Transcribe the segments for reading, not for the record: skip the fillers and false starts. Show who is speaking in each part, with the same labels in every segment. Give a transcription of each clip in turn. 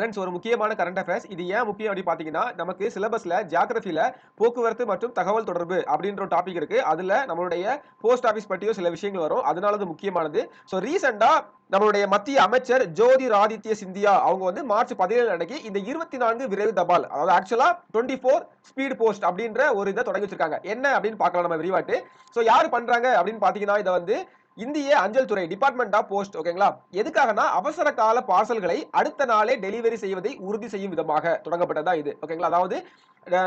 Speaker 1: Friends ஒரு முக்கியமான current affairs. இது ஏன் முக்கியம் அப்படின்னு பார்த்தீங்கன்னா, நமக்கு சிலபஸ்ல ஜியோகிராஃபில போக்குவரத்து மற்றும் தகவல் தொடர்பு அப்படின்ற ஒரு டாபிக் இருக்கு. அதுல நம்மளுடைய போஸ்ட் ஆஃபீஸ் பற்றியும் சில விஷயங்கள் வரும். அதனால அது முக்கியமானது. ஸோ ரீசென்ட்டா நம்மளுடைய மத்திய அமைச்சர் ஜோதிராதித்ய சிந்தியா அவங்க வந்து மார்ச் 17 அன்னைக்கு இந்த 24 விரைவு தபால், அதாவது ஆக்சுவலா 24 ஸ்பீட் போஸ்ட் அப்படின்ற ஒரு இதை தொடங்கி வச்சிருக்காங்க. என்ன அப்படின்னு பார்க்கலாம் நம்ம விரிவாட்டு. ஸோ யாரு பண்றாங்க அப்படின்னு பார்த்தீங்கன்னா, இதை வந்து இந்திய அஞ்சல் துறை டிபார்ட்மெண்ட் ஆஃப் போஸ்ட். ஓகேங்களா? எதுக்காகனா அவசர கால பார்சல்களை அடுத்த நாளே டெலிவரி செய்வதை உறுதி செய்யும் விதமாக தொடங்கப்பட்டதா இது. ஓகேங்களா? அதாவது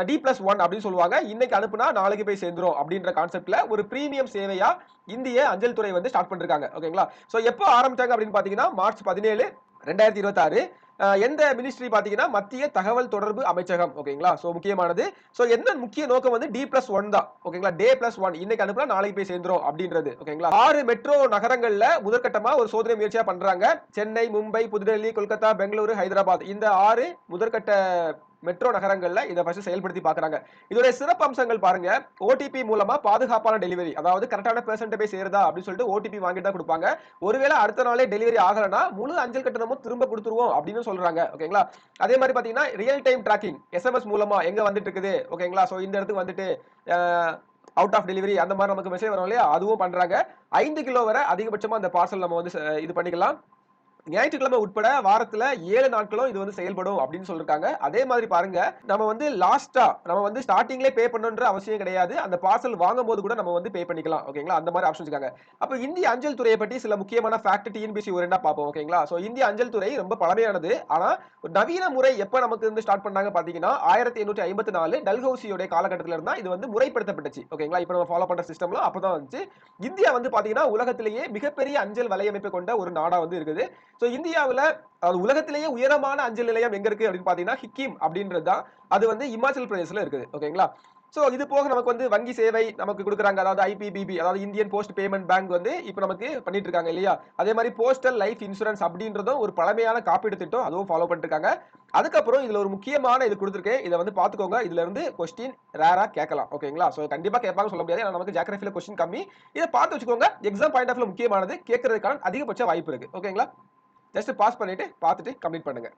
Speaker 1: D+1 அப்படின்னு சொல்லுவாங்க. இன்னைக்கு அனுப்புனா நாளைக்கு போய் சேர்ந்துரும் அப்படின்ற கான்செப்ட்ல ஒரு பிரீமியம் சேவையா இந்திய அஞ்சல் துறை வந்து ஸ்டார்ட் பண்ணிருக்காங்க. ஓகேங்களா? சோ எப்போ ஆரம்பிச்சாங்க அப்படின்னு பாத்தீங்கன்னா மார்ச் 17 2026. எந்த மினிஸ்ட்ரி பாத்தீங்கன்னா மத்திய தகவல் தொடர்பு அமைச்சகம். ஓகேங்களா? சோ முக்கியமானது. சோ என்ன முக்கிய நோக்கம் வந்து D+1 தான். ஓகேங்களா? Day+1 இன்னைக்கு அனுப்புனா நாளைக்கு போய் சேர்ந்துரும் அப்படின்றது. ஓகேங்களா? 6 மெட்ரோ நகரங்கள்ல முதற்கட்டமா ஒரு சோதனை முயற்சியா பண்றாங்க. சென்னை, மும்பை, புதுடெல்லி, கொல்கத்தா, பெங்களூரு, ஹைதராபாத் இந்த 6 முதற்கட்ட மெட்ரோ நகரங்கள்ல இதை ஃபர்ஸ்ட் செயல்படுத்தி பாக்குறாங்க. இதோட சிறப்பு அம்சங்கள் பாருங்க. ஓடிபி மூலமா பாதுகாப்பான டெலிவரி, அதாவது கரெக்டான பெர்சன்ட் போய் சேருதா அப்படின்னு சொல்லிட்டு ஓடிபி வாங்கிட்டு தான் கொடுப்பாங்க. ஒருவேளை அடுத்த நாளே டெலிவரி ஆகலனா முழு அஞ்சல் கட்டணமும் திரும்ப கொடுத்துருவோம் அப்படின்னு சொல்றாங்க. ஓகேங்களா? அதே மாதிரி பாத்தீங்கன்னா ரியல் டைம் டிராக்கிங் எஸ்எம்எஸ் மூலமா எங்க வந்துட்டு இருக்குது. ஓகேங்களா? சோ இந்த இடத்துக்கு வந்துட்டு அவுட் ஆஃப் டெலிவரி அந்த மாதிரி நமக்கு மெசேஜ் வரும் இல்லையா, அதுவும் பண்றாங்க. 5 கிலோ வரை அதிகபட்சமா அந்த பார்சல் நம்ம வந்து இது பண்ணிக்கலாம். ஞாயிற்றுக்கிழமை உட்பட வாரத்துல 7 நாட்களும் இது வந்து செயல்படும் அப்படின்னு சொல்லிருக்காங்க. அதே மாதிரி பாருங்க, நம்ம வந்து லாஸ்டா நம்ம வந்து ஸ்டார்டிங்லயே பே பண்ணணும்ன்ற அவசியம் கிடையாது. அந்த பார்சல் வாங்கும்போது கூட நம்ம வந்து பே பண்ணிக்கலாம். ஓகேங்களா? அந்த மாதிரி ஆப்ஷன்ஸ் இருக்காங்க. அப்ப இந்திய அஞ்சல் துறையை பற்றி சில முக்கியமான ஃபேக்ட் டிஎன்பிஎஸ்சி ஓரியண்டா பார்ப்போம். ஓகேங்களா? சோ இந்திய அஞ்சல் துறை ரொம்ப பழமையானது. ஆனா ஒரு நவீன முறை எப்ப நமக்கு வந்து ஸ்டார்ட் பண்ணாங்க பாத்தீங்கன்னா 1854 டல்ஹௌசியோட காலகட்டத்துல இருந்தா இது வந்து முறைப்படுத்தப்பட்டுச்சு. ஓகேங்களா? இப்ப நம்ம ஃபாலோ பண்ற சிஸ்டம்லாம் அப்பதான் வந்துச்சு. இந்தியா வந்து பாத்தீங்கன்னா உலகத்திலேயே மிகப்பெரிய அஞ்சல் வலையமைப்பு கொண்ட ஒரு நாடா வந்து இருக்குது. சோ இந்தியாவுல உலகத்திலேயே உயரமான அஞ்சல் நிலையம் எங்க இருக்கு அப்படின்னு பாத்தீங்கன்னா ஹிக்கிம் அப்படின்றது தான். அது வந்து இமாச்சல் பிரதேசல இருக்குது. ஓகேங்களா? சோ இது போக நமக்கு வந்து வங்கி சேவை நமக்கு கொடுக்குறாங்க. அதாவது ஐபிபிபி, அதாவது இந்தியன் போஸ்ட் பேமெண்ட் பேங்க் வந்து இப்ப நமக்கு பண்ணிட்டு இருக்காங்க இல்லையா? அதே மாதிரி போஸ்டல் லைஃப் இன்சூரன்ஸ் அப்படின்றதும் ஒரு பழமையான காப்பீடு திட்டம், அதுவும் ஃபாலோ பண்ணிட்டு இருக்காங்க. அதுக்கப்புறம் இதுல ஒரு முக்கியமான இது கொடுத்திருக்கேன். இதை வந்து பாத்துக்கோங்க. இதுல இருந்து கொஸ்டின் ரேரா கேட்கலாம். ஓகேங்களா? சோ கண்டிப்பா கேட்பாங்க சொல்ல முடியாது. ஏன்னா நமக்கு ஜியோகிராஃபில கொஸ்டின் கம்மி. இதை பார்த்து வச்சுக்கோங்க. எக்ஸாம் பாயிண்ட் ஆஃப் வியூ முக்கியமானது. கேட்கறதுக்கான அதிகபட்ச வாய்ப்பு இருக்கு. ஓகேங்களா? ஜஸ்ட் பாஸ் பண்ணிட்டு பார்த்துட்டு கம்ப்ளீட் பண்ணுங்க.